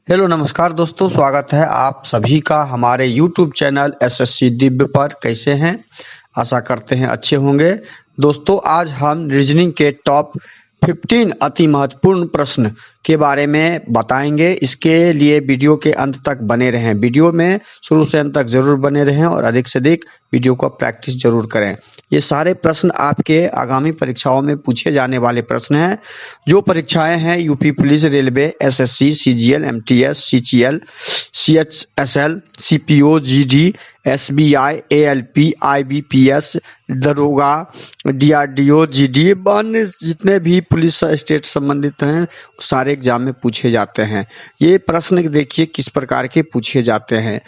Hello नमस्कार दोस्तों, स्वागत है आप सभी का हमारे YouTube चैनल एसएससी दिव्य पर। कैसे हैं? आशा करते हैं अच्छे होंगे। दोस्तों, आज हम रीजनिंग के टॉप 15 अति महत्वपूर्ण प्रश्न के बारे में बताएंगे। इसके लिए वीडियो के अंत तक बने रहें। वीडियो में शुरू से अंत तक जरूर बने रहें और अधिक से अधिक वीडियो को प्रैक्टिस जरूर करें। ये सारे प्रश्न आपके आगामी परीक्षाओं में पूछे जाने वाले प्रश्न हैं। जो परीक्षाएं हैं UP police, railway, SSC, CGL, MTS, CGL, CHSL, CPO, GD, SBI, ALP, IBPS, दरोगा, डीआरडीओ, जीडी, अन्य जितने भी पुलिस स्टेट संबंधित हैं सारे एग्जाम में पूछे जाते हैं। ये प्रश्न देखिए किस प्रकार के पूछे जाते हैं।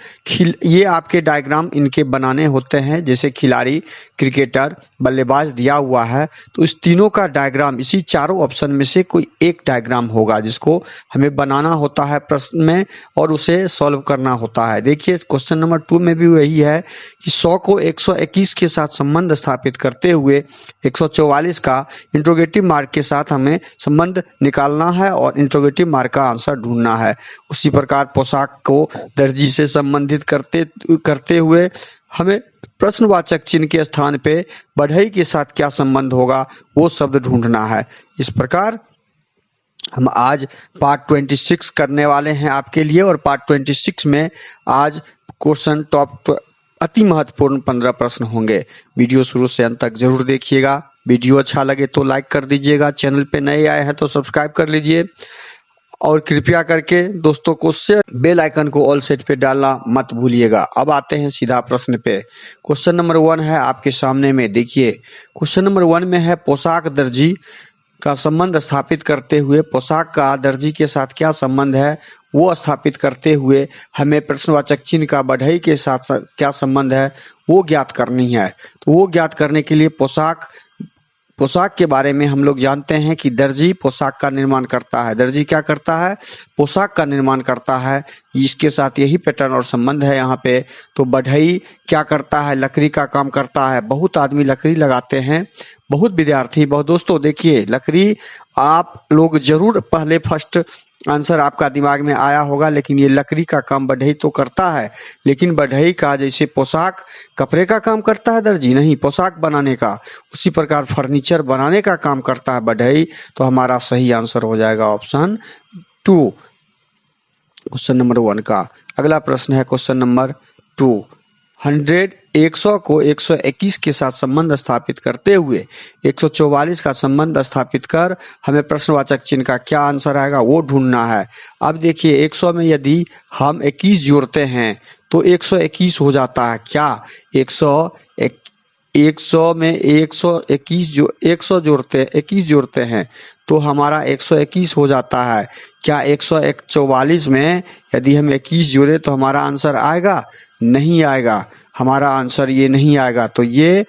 ये आपके डायग्राम इनके बनाने होते हैं। जैसे खिलाड़ी, क्रिकेटर, बल्लेबाज दिया हुआ है तो इस तीनों का डायग्राम, इसी चारों ऑप्शन में से कोई एक डायग्राम होगा जिसको हमें बनाना होता है प्रश्न में और उसे सॉल्व करना होता है। देखिए क्वेश्चन नंबर 2 में भी वही है कि 100 को 121 के साथ संबंध स्थापित करते हुए 144 का इंट्रोगेटिव मार्क के साथ हमें संबंध निकालना है और इंट्रोगेटिव मार्क का आंसर ढूंढना है। उसी प्रकार पोशाक को दर्जी से संबंधित करते हुए हमें प्रश्नवाचक चिन्ह के स्थान पे बढ़ई के साथ क्या संबंध होगा वो शब्द ढूंढना है। इस प्रकार हम आज पार्ट 26 करने वाले हैं आपके लिए और पार्ट 26 में आज क्वेश्चन टॉप अति महत्वपूर्ण 15 प्रश्न होंगे। वीडियो शुरू से अंत तक जरूर देखिएगा। वीडियो अच्छा लगे तो लाइक कर दीजिएगा। चैनल पे नए आए हैं तो सब्सक्राइब कर लीजिए और कृपया करके दोस्तों को शेयर, बेल आइकन को ऑल सेट पे डालना मत भूलिएगा। अब आते हैं सीधा प्रश्न पे। क्वेश्चन नंबर 1 है आपके सामने में। देखिए क्वेश्चन नंबर 1 में है पोशाक दर्जी का संबंध स्थापित करते हुए, पोशाक का दर्जी के साथ क्या संबंध है वो स्थापित करते हुए हमें प्रश्नवाचक चिन्ह का बढ़ई के साथ क्या संबंध है वो ज्ञात करनी है। तो वो ज्ञात करने के लिए पोशाक के बारे में हम लोग जानते हैं कि दर्जी पोशाक का निर्माण करता है। दर्जी क्या करता है? पोशाक का निर्माण करता है। इसके साथ यही पैटर्न और संबंध है यहाँ पे। तो बढ़ई क्या करता है? लकड़ी का काम करता है। बहुत आदमी लकड़ी लगाते हैं, बहुत विद्यार्थी, बहुत दोस्तों देखिए लकड़ी आप लोग जरूर पहले फर्स्ट आंसर आपका दिमाग में आया होगा, लेकिन ये लकड़ी का काम बढ़ई तो करता है, लेकिन बढ़ई का जैसे पोशाक कपड़े का काम करता है दर्जी, नहीं पोशाक बनाने का, उसी प्रकार फर्नीचर बनाने का काम करता है बढ़ई। तो हमारा सही आंसर हो जाएगा ऑप्शन 2 क्वेश्चन नंबर 1 का। अगला प्रश्न है क्वेश्चन नंबर 2। 100 को 121 के साथ संबंध स्थापित करते हुए 144 का संबंध स्थापित कर हमें प्रश्नवाचक चिन्ह का क्या आंसर आएगा वो ढूंढना है। अब देखिए 100 में यदि हम 21 जोड़ते हैं तो 121 हो जाता है। क्या 100 में 100 जोड़ते 21 जोड़ते हैं तो हमारा 121 हो जाता है। क्या 144 में यदि हम 21 जोड़े तो हमारा आंसर आएगा? नहीं आएगा, हमारा आंसर ये नहीं आएगा। तो ये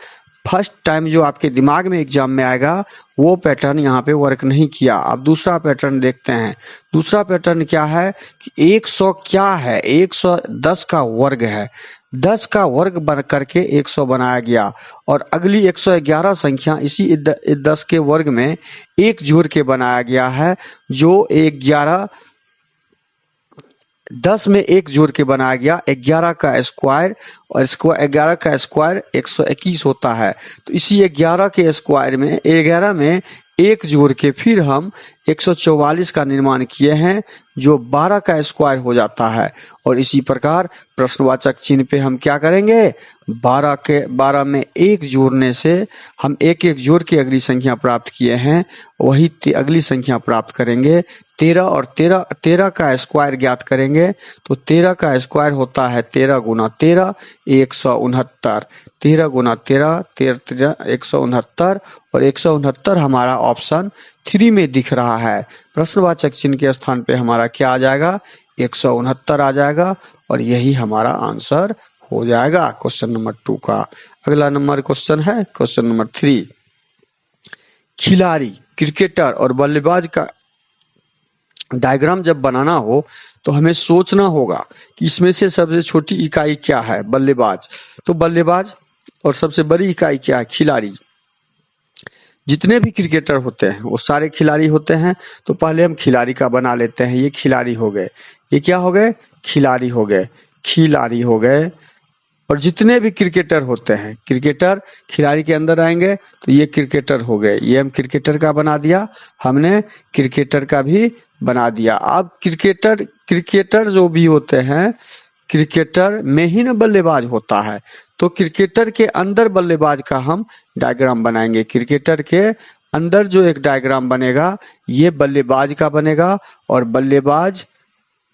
फर्स्ट टाइम जो आपके दिमाग में एग्जाम में आएगा वो पैटर्न यहाँ पे वर्क नहीं किया। अब दूसरा पैटर्न देखते हैं। दूसरा पैटर्न क्या है कि 100 क्या है? 110 का वर्ग है। 10 का वर्ग बन करके 100 बनाया गया और अगली 111 संख्या इसी 10 के वर्ग में एक जोड़ के बनाया गया है, जो 10 में एक जोड़ के बनाया गया 11 का स्क्वायर, और 11 का स्क्वायर 121 होता है। तो इसी 11 के स्क्वायर में 11 में एक जोड़ के फिर हम 144 का निर्माण किए हैं, जो 12 का स्क्वायर हो जाता है। और इसी प्रकार प्रश्नवाचक चिन्ह पे हम क्या करेंगे? 12 में एक जोड़ने से हम एक जोड़ के अगली संख्या प्राप्त किए हैं, वही अगली संख्या प्राप्त करेंगे 13, और 13 का स्क्वायर ज्ञात करेंगे। तो 13 का स्क्वायर होता है 13 गुना 13 169। 13 गुना 13 13 169 और 169 हमारा ऑप्शन 3 में दिख रहा है। प्रश्नवाचक चिन्ह के स्थान पे हमारा क्या आ जाएगा? 169 आ जाएगा और यही हमारा आंसर हो जाएगा क्वेश्चन नंबर 2 का। अगला नंबर क्वेश्चन है क्वेश्चन नंबर 3। खिलाड़ी, क्रिकेटर और बल्लेबाज का डायग्राम जब बनाना हो तो हमें सोचना होगा कि इसमें से सबसे छोटी इकाई क्या है? बल्लेबाज। तो बल्लेबाज और सबसे बड़ी इकाई क्या है? खिलाड़ी। जितने भी क्रिकेटर होते हैं वो सारे खिलाड़ी होते हैं। तो पहले हम खिलाड़ी का बना लेते हैं। ये खिलाड़ी हो गए। ये क्या हो गए, खिलाड़ी हो गए, खिलाड़ी हो गए। और जितने भी क्रिकेटर होते हैं, क्रिकेटर खिलाड़ी के अंदर आएंगे तो ये क्रिकेटर हो गए, ये हम क्रिकेटर का बना दिया, हमने क्रिकेटर का भी बना दिया। अब क्रिकेटर जो भी होते हैं, क्रिकेटर में ही न बल्लेबाज होता है, तो क्रिकेटर के अंदर बल्लेबाज का हम डायग्राम बनाएंगे। क्रिकेटर के अंदर जो एक डायग्राम बनेगा ये बल्लेबाज का बनेगा, और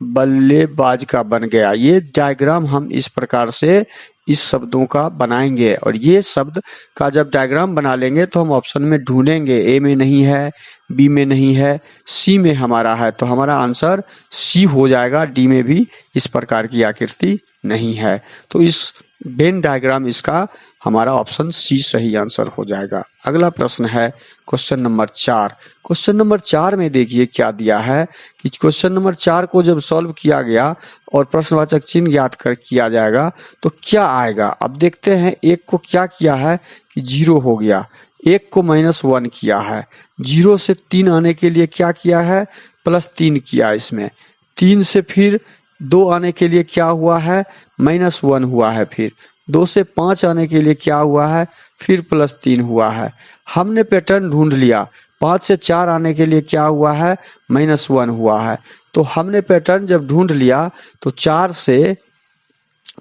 बल्लेबाज का बन गया। ये डायग्राम हम इस प्रकार से इस शब्दों का बनाएंगे, और ये शब्द का जब डायग्राम बना लेंगे तो हम ऑप्शन में ढूंढेंगे, ए में नहीं है, बी में नहीं है, सी में हमारा है, तो हमारा आंसर सी हो जाएगा। डी में भी इस प्रकार की आकृति नहीं है, तो इस वेन डायग्राम इसका हमारा ऑप्शन सी सही आंसर हो जाएगा। अगला प्रश्न है क्वेश्चन नंबर 4। क्वेश्चन नंबर 4 में देखिए क्या दिया है कि क्वेश्चन नंबर 4 को जब सॉल्व किया गया और प्रश्नवाचक चिन्ह ज्ञात कर किया जाएगा तो क्या आएगा। अब देखते हैं, एक को क्या किया है कि 0 हो गया, एक को -1 किया है, 0 से 3 आने के लिए क्या किया है, +3 किया। इसमें 3 से फिर 2 आने के लिए क्या हुआ है, -1 हुआ है। फिर 2 से 5 आने के लिए क्या हुआ है, फिर +3 हुआ है। हमने पैटर्न ढूंढ लिया। 5 से 4 आने के लिए क्या हुआ है, -1 हुआ है। तो हमने पैटर्न जब ढूंढ लिया तो 4 से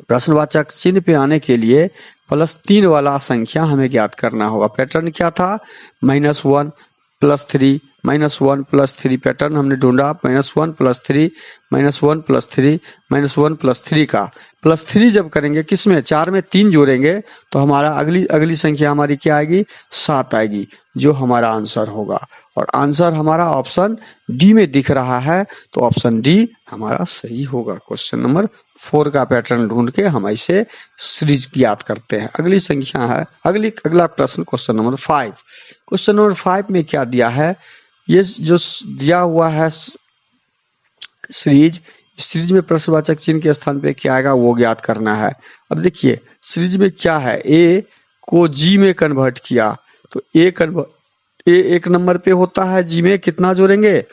प्रश्नवाचक चिन्ह पे आने के लिए +3 वाला संख्या हमें ज्ञात करना होगा। पैटर्न क्या था, -1 +3, -1 +3 पैटर्न हमने ढूंढा। -1 +3, -1 +3, -1 +3 का +3 जब करेंगे किसमें, 4 में 3 जोड़ेंगे तो हमारा अगली संख्या हमारी क्या आएगी, 7 आएगी, जो हमारा आंसर होगा। और आंसर हमारा ऑप्शन डी में दिख रहा है, तो ऑप्शन डी हमारा सही होगा। क्वेश्चन नंबर 4 का पैटर्न ढूंढ के हम ऐसे सीरीज ज्ञात करते हैं। अगली संख्या है, अगला प्रश्न क्वेश्चन नंबर 5। क्वेश्चन नंबर 5 में क्या दिया है, ये जो दिया हुआ है सीरीज में प्रश्नवाचक चिन्ह के स्थान पे क्या आएगा वो ज्ञात करना है। अब देखिए सीरीज में क्या है, ए को जी में कन्वर्ट किया, तो ए 1 नंबर पे होता है, जी में कितना जोड़ेंगे,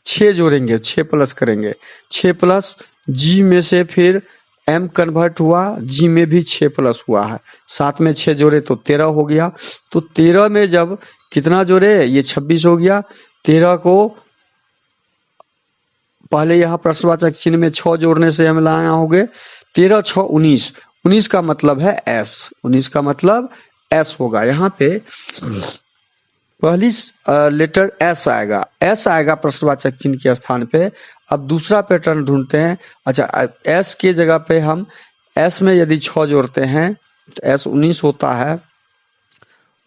6 जोड़ेंगे, 6 प्लस करेंगे, 6 प्लस जी में से फिर एम कन्वर्ट हुआ, जी में भी 6 प्लस हुआ है, 7 में 6 जोड़े तो 13 हो गया। तो 13 में जब कितना जोड़े, ये 26 हो गया। 13 को पहले यहाँ प्रश्नवाचक चिन्ह में 6 जोड़ने से हम लाना होंगे, 13 6 19, 19 का मतलब है एस, 19 का मतलब एस होगा। यहाँ पे पहली लेटर एस आएगा प्रश्नवाचक चिन्ह के स्थान पे। अब दूसरा पैटर्न ढूंढते हैं। अच्छा, एस के जगह पे हम एस में यदि 6 जोड़ते हैं तो एस 19 होता है,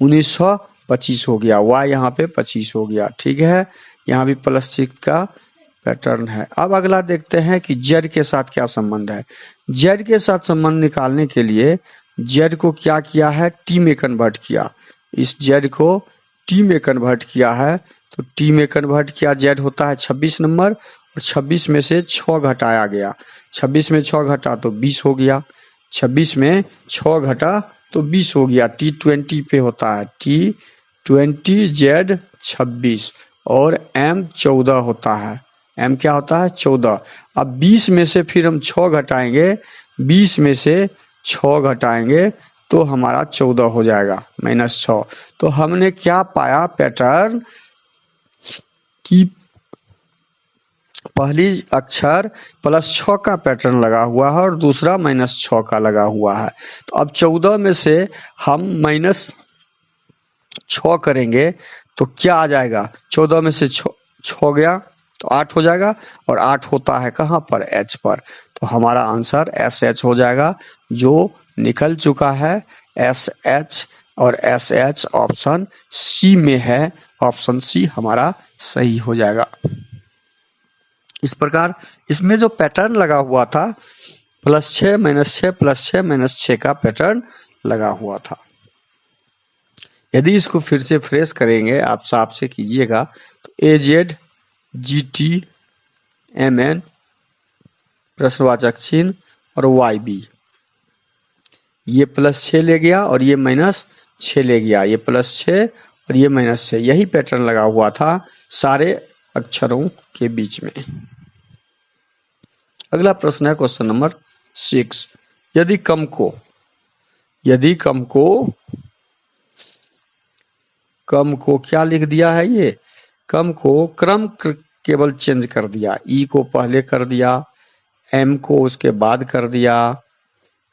1925 हो गया, वाई यहाँ पे 25 हो गया, ठीक है। यहाँ भी +6 का पैटर्न है। अब अगला देखते हैं कि जेड के साथ क्या संबंध है। जेड के साथ संबंध निकालने के लिए जेड को क्या किया है, टी में कन्वर्ट किया। इस जेड को टी में कन्वर्ट किया है, तो टी में कन्वर्ट किया, जेड होता है 26 नंबर, और 26 में से 6 घटाया गया, 26 में 6 घटा तो 20 हो गया, 26 में 6 घटा तो 20 हो गया। T20 पे होता है, T20 जेड 26 और M 14 होता है, M क्या होता है 14। अब 20 में से फिर हम 6 घटाएंगे, 20 में से 6 घटाएंगे तो हमारा 14 हो जाएगा, -6। तो हमने क्या पाया पैटर्न कि पहली अक्षर +6 का पैटर्न लगा हुआ है और दूसरा -6 का लगा हुआ है। तो अब 14 में से हम -6 करेंगे तो क्या आ जाएगा, 14 में से 6 गया तो 8 हो जाएगा, और 8 होता है कहाँ पर, एच पर। तो हमारा आंसर SH हो जाएगा, जो निकल चुका है SH, और SH ऑप्शन सी में है, ऑप्शन सी हमारा सही हो जाएगा। इस प्रकार इसमें जो पैटर्न लगा हुआ था +6 -6 +6 -6 का पैटर्न लगा हुआ था। यदि इसको फिर से फ्रेश करेंगे, आप साफ से कीजिएगा, तो AZ GT MN प्रश्नवाचक चिन्ह और YB, ये +6 ले गया और ये -6 ले गया, ये +6 और ये -6, यही पैटर्न लगा हुआ था सारे अक्षरों के बीच में। अगला प्रश्न है क्वेश्चन नंबर 6। यदि कम को क्या लिख दिया है, ये कम को क्रम केवल चेंज कर दिया, ई को पहले कर दिया, एम को उसके बाद कर दिया,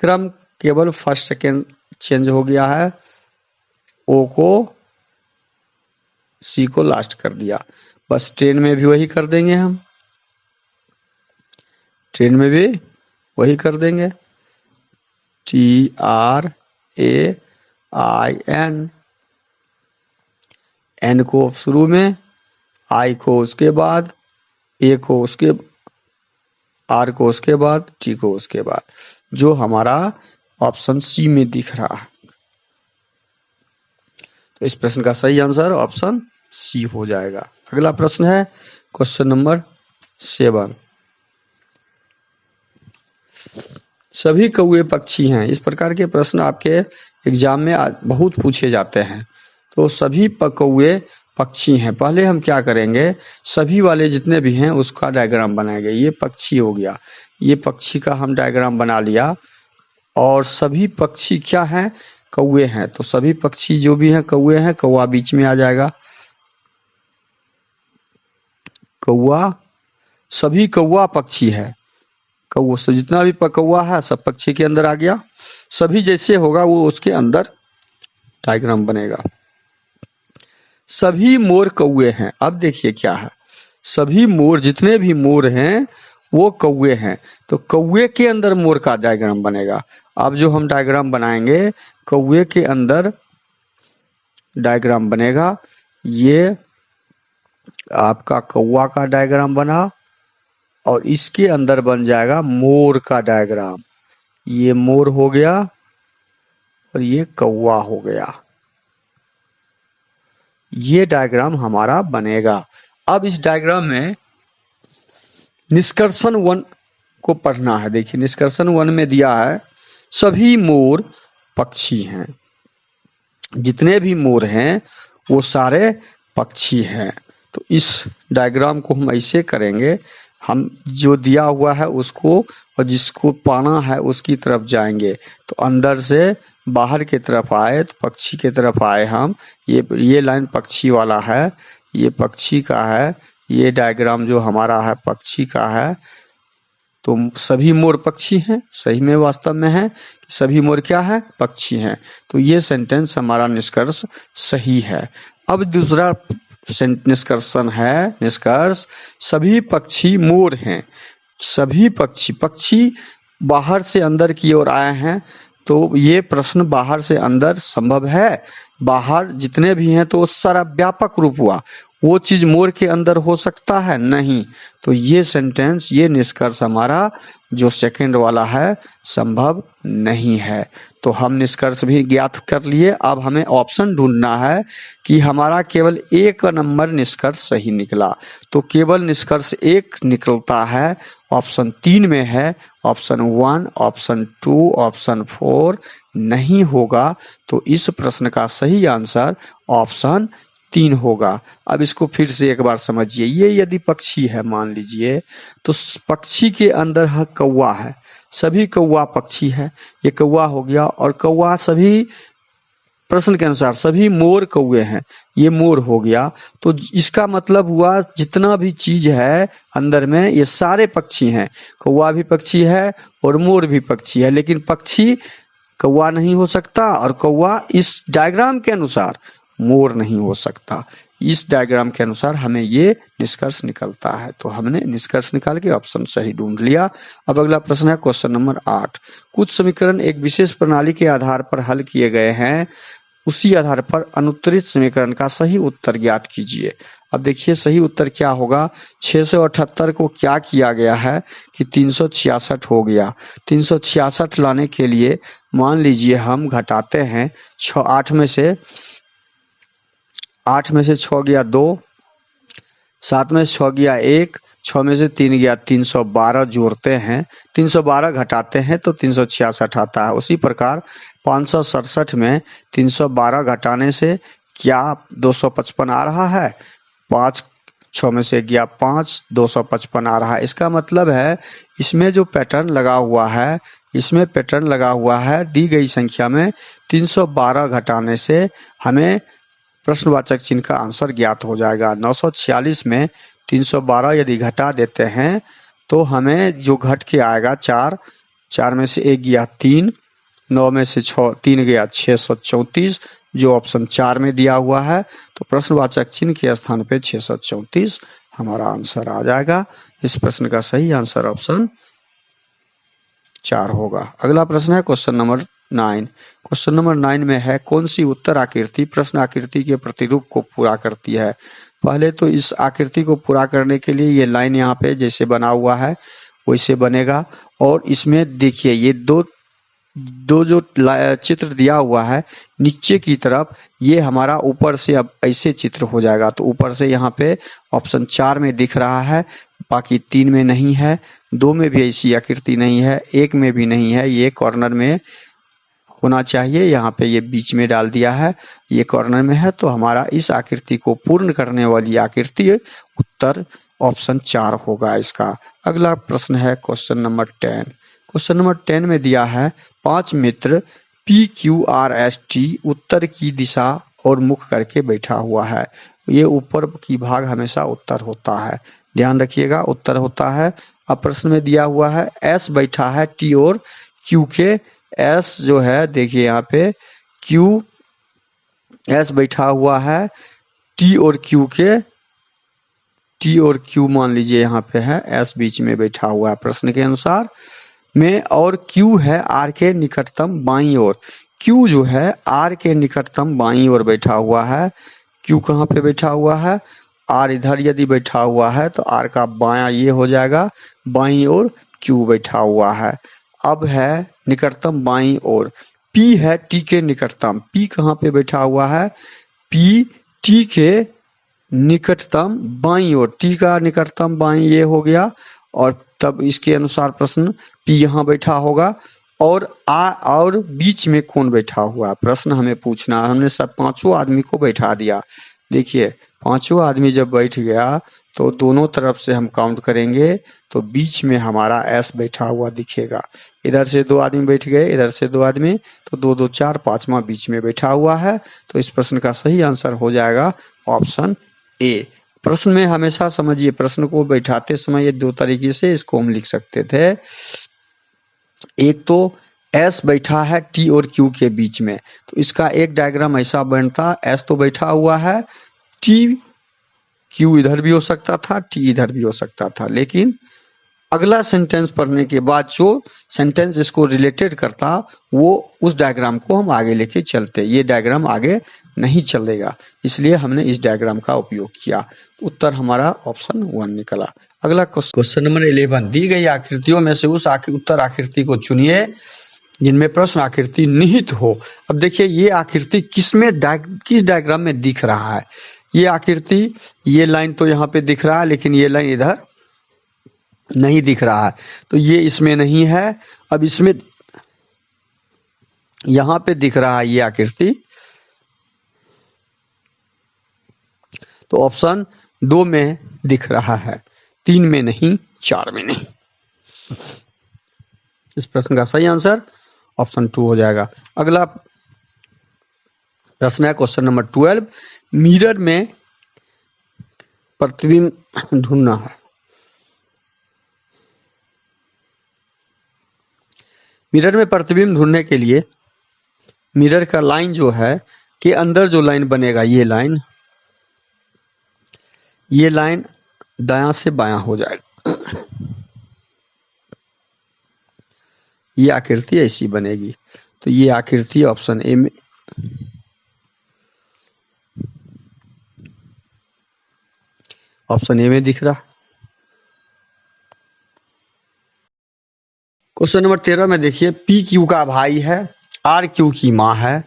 क्रम केवल फर्स्ट सेकेंड चेंज हो गया है, ओ को सी को लास्ट कर दिया। बस ट्रेन में भी वही कर देंगे, हम ट्रेन में भी वही कर देंगे, TRAIN, एन को शुरू में, आई को उसके बाद, ए को उसके, आर को उसके बाद, टी को उसके बाद, जो हमारा ऑप्शन सी में दिख रहा है। तो इस प्रश्न का सही आंसर ऑप्शन सी हो जाएगा। अगला प्रश्न है क्वेश्चन नंबर 7। सभी कौवे पक्षी हैं। इस प्रकार के प्रश्न आपके एग्जाम में बहुत पूछे जाते हैं। तो सभी कौवे पक्षी हैं। पहले हम क्या करेंगे, सभी वाले जितने भी हैं उसका डायग्राम बनाएंगे। ये पक्षी हो गया, ये पक्षी का हम डायग्राम बना लिया। और सभी पक्षी क्या हैं, कौवे हैं। तो सभी पक्षी जो भी हैं कौवे हैं, कौवा बीच में आ जाएगा, कौवा, सभी कौवा पक्षी है। कौवा से जितना भी कौवा है सब पक्षी के अंदर आ गया। सभी जैसे होगा वो उसके अंदर डायग्राम बनेगा। सभी मोर कौवे हैं। अब देखिए क्या है, सभी मोर, जितने भी मोर हैं वो कौवे हैं। तो कौवे के अंदर मोर का डायग्राम बनेगा। अब जो हम डायग्राम बनाएंगे, कौवे के अंदर डायग्राम बनेगा। ये आपका कौवा का डायग्राम बना और इसके अंदर बन जाएगा मोर का डायग्राम। ये मोर हो गया और ये कौवा हो गया। ये डायग्राम हमारा बनेगा। अब इस डायग्राम में निष्कर्षण 1 को पढ़ना है। देखिए निष्कर्षण 1 में दिया है सभी मोर पक्षी हैं। जितने भी मोर हैं वो सारे पक्षी हैं। तो इस डायग्राम को हम ऐसे करेंगे, हम जो दिया हुआ है उसको और जिसको पाना है उसकी तरफ जाएंगे। तो अंदर से बाहर की तरफ आए तो पक्षी की तरफ आए हम। ये लाइन पक्षी वाला है, ये पक्षी का है, ये डायग्राम जो हमारा है पक्षी का है। तो सभी मोर पक्षी हैं, सही में वास्तव में है कि सभी मोर क्या है, पक्षी हैं। तो ये सेंटेंस हमारा निष्कर्ष सही है। अब दूसरा निष्कर्षण है, निष्कर्ष सभी पक्षी मोर हैं। सभी पक्षी बाहर से अंदर की ओर आए हैं। तो ये प्रश्न बाहर से अंदर संभव है। बाहर जितने भी हैं तो सारा व्यापक रूप हुआ, वो चीज मोर के अंदर हो सकता है नहीं। तो ये सेंटेंस, ये निष्कर्ष हमारा जो सेकंड वाला है संभव नहीं है। तो हम निष्कर्ष भी ज्ञात कर लिए। अब हमें ऑप्शन ढूंढना है कि हमारा केवल एक नंबर निष्कर्ष सही निकला। तो केवल निष्कर्ष 1 निकलता है, ऑप्शन 3 में है। ऑप्शन 1, ऑप्शन 2, ऑप्शन 4 नहीं होगा। तो इस प्रश्न का सही आंसर ऑप्शन 3 होगा। अब इसको फिर से एक बार समझिए। ये यदि पक्षी है मान लीजिए, तो पक्षी के अंदर है कौवा है, सभी कौवा पक्षी है। ये कौवा हो गया और कौवा सभी प्रश्न के अनुसार सभी मोर कौवे हैं, ये मोर हो गया। तो इसका मतलब हुआ जितना भी चीज है अंदर में ये सारे पक्षी हैं। कौवा भी पक्षी है और मोर भी पक्षी है, लेकिन पक्षी कौवा नहीं हो सकता और कौवा इस डायग्राम के अनुसार मोर नहीं हो सकता। इस डायग्राम के अनुसार हमें ये निष्कर्ष निकलता है। तो हमने निष्कर्ष निकाल के ऑप्शन सही ढूंढ लिया। अब अगला प्रश्न है क्वेश्चन नंबर 8। कुछ समीकरण एक विशेष प्रणाली के आधार पर हल किए गए हैं, उसी आधार पर अनुत्तरित समीकरण का सही उत्तर ज्ञात कीजिए। अब देखिए सही उत्तर क्या होगा। 678 को क्या किया गया है कि 366 हो गया। 366 लाने के लिए मान लीजिए हम घटाते हैं 8 में से 6 गया 2, 7 में से 6 गया 1, 6 में से 3 गया 312 जोड़ते हैं, 312 घटाते हैं तो 366 आता है। उसी प्रकार 567 में 312 घटाने से क्या 255 आ रहा है। 5 6 में से गया 5, 255 आ रहा है। इसका मतलब है इसमें जो पैटर्न लगा हुआ है, इसमें पैटर्न लगा हुआ है दी गई संख्या में 312 घटाने से हमें प्रश्नवाचक चिन्ह का आंसर ज्ञात हो जाएगा। 946 में 312 यदि घटा देते हैं तो हमें जो घट के आएगा 4, 4 में से 1 गया 3, 9 में से 3 गया 634, जो ऑप्शन 4 में दिया हुआ है। तो प्रश्नवाचक चिन्ह के स्थान पे 634 हमारा आंसर आ जाएगा। इस प्रश्न का सही आंसर ऑप्शन 4 होगा। अगला प्रश्न है क्वेश्चन नंबर 9। क्वेश्चन नंबर 9 में है कौन सी उत्तर आकृति प्रश्न आकृति के प्रतिरूप को पूरा करती है। पहले तो इस आकृति को पूरा करने के लिए ये लाइन यहाँ पे जैसे बना हुआ है वैसे बनेगा, और इसमें देखिए ये दो जो चित्र दिया हुआ है नीचे की तरफ, ये हमारा ऊपर से अब ऐसे चित्र हो जाएगा। तो ऊपर से यहाँ पे ऑप्शन 4 में दिख रहा है, बाकी 3 में नहीं है, 2 में भी ऐसी आकृति नहीं है, 1 में भी नहीं है, ये कॉर्नर में होना चाहिए। यहाँ पे ये बीच में डाल दिया है, ये कॉर्नर में है। तो हमारा इस आकृति को पूर्ण करने वाली आकृति उत्तर ऑप्शन 4 होगा इसका। अगला प्रश्न है क्वेश्चन नंबर 10। क्वेश्चन नंबर 10 में दिया है 5 मित्र PQRST उत्तर की दिशा और मुख करके बैठा हुआ है। ये ऊपर की भाग हमेशा उत्तर होता है, ध्यान रखिएगा उत्तर होता है। अब प्रश्न में दिया हुआ है S बैठा है T और Q के। S जो है देखिए यहाँ पे S बैठा हुआ है T और Q के, T और Q मान लीजिए यहाँ पे है, S बीच में बैठा हुआ है प्रश्न के अनुसार में, और Q है R के निकटतम बाईं ओर। Q जो है R के निकटतम बाईं ओर बैठा हुआ है। Q कहाँ पे बैठा हुआ है, R इधर यदि बैठा हुआ है तो R का बायां ये हो जाएगा, बाईं ओर Q बैठा हुआ है। अब है निकटतम बाईं ओर, P है T के निकटतम। P कहाँ पे बैठा हुआ है, P T के निकटतम बाईं ओर, T का निकटतम बाईं ये हो गया, और तब इसके अनुसार प्रश्न P यहाँ बैठा होगा, और बीच में कौन बैठा हुआ प्रश्न हमें पूछना। हमने सब 5 आदमी को बैठा दिया। देखिए 5 आदमी जब बैठ गया तो दोनों तरफ से हम काउंट करेंगे तो बीच में हमारा S बैठा हुआ दिखेगा। इधर से 2 आदमी बैठ गए, इधर से 2 आदमी, तो 2 2 4 5वां बीच में बैठा हुआ है। तो इस प्रश्न का सही आंसर हो जाएगा ऑप्शन ए। प्रश्न में हमेशा समझिए, प्रश्न को बैठाते समय ये 2 तरीके से इसको हम लिख सकते थे। एक तो S बैठा है T और Q के बीच में, तो इसका एक डायग्राम ऐसा बनता, S तो बैठा हुआ है, T Q इधर भी हो सकता था, T इधर भी हो सकता था, लेकिन अगला सेंटेंस पढ़ने के बाद जो सेंटेंस इसको रिलेटेड करता वो उस डायग्राम को हम आगे लेके चलते। ये डायग्राम आगे नहीं चलेगा, इसलिए हमने इस डायग्राम का उपयोग किया। उत्तर हमारा ऑप्शन 1 निकला। अगला क्वेश्चन नंबर 11। दी गई आकृतियों में से उस उत्तर आकृति को चुनिए जिनमें प्रश्न आकृति निहित हो। अब देखिए ये आकृति किस डायग्राम में दिख रहा है। ये आकृति, ये लाइन तो यहाँ पे दिख रहा है, लेकिन ये लाइन इधर नहीं दिख रहा है, तो ये इसमें नहीं है। अब इसमें यहाँ पे दिख रहा है ये आकृति, तो ऑप्शन 2 में दिख रहा है, 3 में नहीं, 4 में नहीं। इस प्रश्न का सही आंसर ऑप्शन 2 हो जाएगा। अगला प्रश्न है क्वेश्चन नंबर 12। मिरर में प्रतिबिंब ढूंढना है। मिरर में प्रतिबिंब ढूंढने के लिए मिरर का लाइन जो है के अंदर जो लाइन बनेगा, ये लाइन दायां से बायां हो जाएगा। ये आकृति ऐसी बनेगी, तो ये आकृति ऑप्शन ए में, ऑप्शन ए में दिख रहा। क्वेश्चन नंबर 13 में देखिए पी क्यू का भाई है, आर क्यू की माँ है,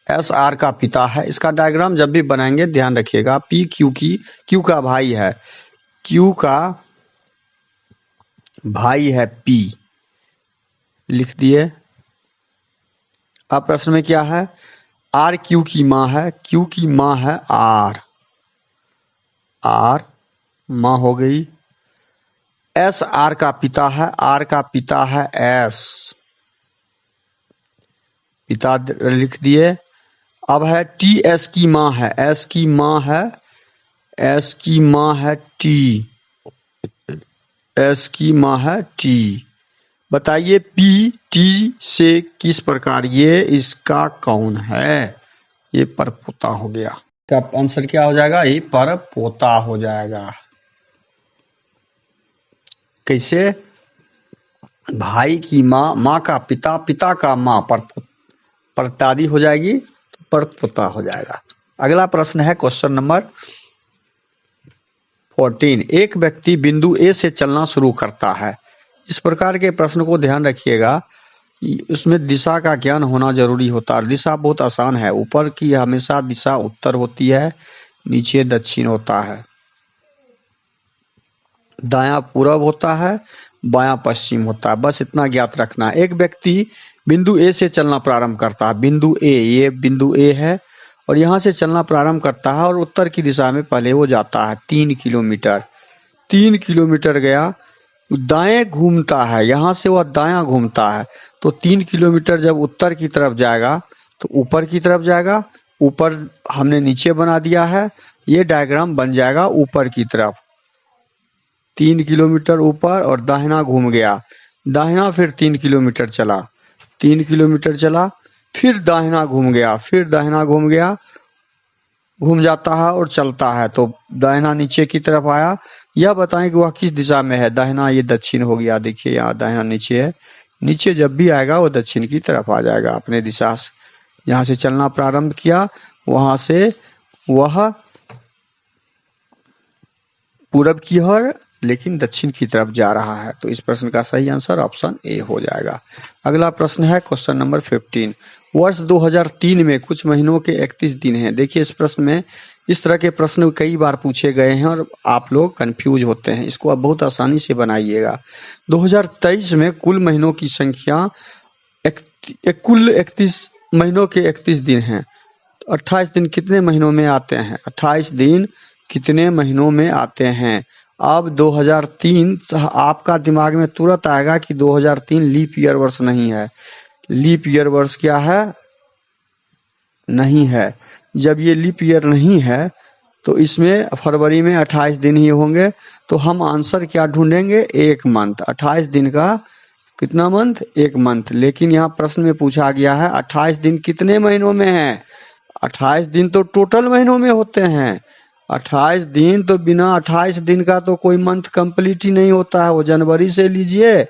एस आर का पिता है। इसका डायग्राम जब भी बनाएंगे ध्यान रखिएगा, पी क्यू का भाई है, क्यू का भाई है पी, लिख दिए। अब प्रश्न में क्या है, आर क्यू की माँ है, क्यू की माँ है आर, माँ हो गई। एस आर का पिता है, आर का पिता है एस, पिता लिख दिए। अब है टी, एस की माँ है, एस की माँ है, एस की माँ है टी, एस की माँ है टी। बताइए पी टी से किस प्रकार, ये इसका कौन है? ये परपोता हो गया। इसका आंसर क्या हो जाएगा? ये परपोता हो जाएगा। कैसे? भाई की माँ, माँ का पिता, पिता का माँ, परदादी हो जाएगी तो परपोता हो जाएगा। अगला प्रश्न है क्वेश्चन नंबर 14। एक व्यक्ति बिंदु ए से चलना शुरू करता है। इस प्रकार के प्रश्न को ध्यान रखिएगा, उसमें दिशा का ज्ञान होना जरूरी होता है। दिशा बहुत आसान है, ऊपर की हमेशा दिशा उत्तर होती है, नीचे दक्षिण होता है, दायां पूरब होता है, बायां पश्चिम होता है, बस इतना ज्ञात रखना है। एक व्यक्ति बिंदु ए से चलना प्रारंभ करता है, बिंदु ए, ये बिंदु ए है और यहाँ से चलना प्रारंभ करता है और उत्तर की दिशा में पहले वो जाता है 3 किलोमीटर। 3 किलोमीटर गया, दाएं घूमता है, यहाँ से वह दायां घूमता है, तो 3 किलोमीटर जब उत्तर की तरफ जाएगा तो ऊपर की तरफ जाएगा। ऊपर हमने नीचे बना दिया है, ये डायग्राम बन जाएगा ऊपर की तरफ। 3 किलोमीटर ऊपर और दाहिना घूम गया, दाहिना फिर 3 किलोमीटर चला, 3 किलोमीटर चला, फिर दाहिना घूम गया, फिर दाहिना घूम गया, घूम जाता है और चलता है, तो दाहिना नीचे की तरफ आया। यह बताएं कि वह किस दिशा में है? दाहिना ये दक्षिण हो गया, देखिए यहाँ दाहिना नीचे है, नीचे जब भी आएगा वो दक्षिण की तरफ आ जाएगा अपने दिशा से। यहाँ से चलना प्रारंभ किया, वहां से वह पूरब की ओर लेकिन दक्षिण की तरफ जा रहा है, तो इस प्रश्न का सही आंसर ऑप्शन ए हो जाएगा। अगला प्रश्न है क्वेश्चन नंबर 15। वर्ष 2003 में कुछ महीनों के 31 दिन हैं। देखिए इस प्रश्न में इस तरह के प्रश्न कई बार पूछे गए हैं और आप लोग कंफ्यूज होते हैं, इसको आप बहुत आसानी से बनाइएगा। 2023 में कुल महीनों की संख्या कुल 31 महीनों के 31 दिन हैं। 28 दिन कितने महीनों में आते हैं? 28 दिन कितने महीनों में आते हैं? अब 2003 आपका दिमाग में तुरंत आएगा कि 2003 लीप ईयर वर्ष नहीं है। लीप ईयर वर्ष क्या है? नहीं है। जब ये लीप ईयर नहीं है तो इसमें फरवरी में 28 दिन ही होंगे, तो हम आंसर क्या ढूंढेंगे? एक मंथ। 28 दिन का कितना मंथ? एक मंथ। लेकिन यहाँ प्रश्न में पूछा गया है 28 दिन कितने महीनों में है? 28 दिन तो टोटल महीनों में होते हैं। 28 दिन तो बिना 28 दिन का तो कोई मंथ कंप्लीट ही नहीं होता है। वो जनवरी से लीजिए,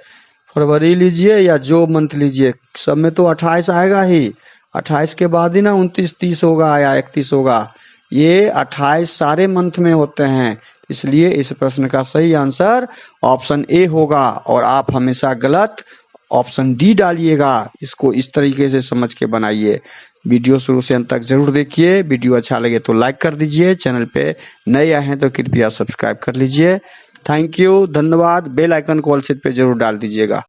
फरवरी लीजिए या जो मंथ लीजिए, सब में तो 28 आएगा ही। 28 के बाद ही ना 29, 30 होगा या 31 होगा। ये 28 सारे मंथ में होते हैं, इसलिए इस प्रश्न का सही आंसर ऑप्शन ए होगा। और आप हमेशा गलत ऑप्शन डी डालिएगा। इसको इस तरीके से समझ के बनाइए। वीडियो शुरू से अंत तक जरूर देखिए। वीडियो अच्छा लगे तो लाइक कर दीजिए, चैनल पे नए आए हैं तो कृपया सब्सक्राइब कर लीजिए। थैंक यू, धन्यवाद। बेल आइकन को ऑल सेट पे जरूर डाल दीजिएगा।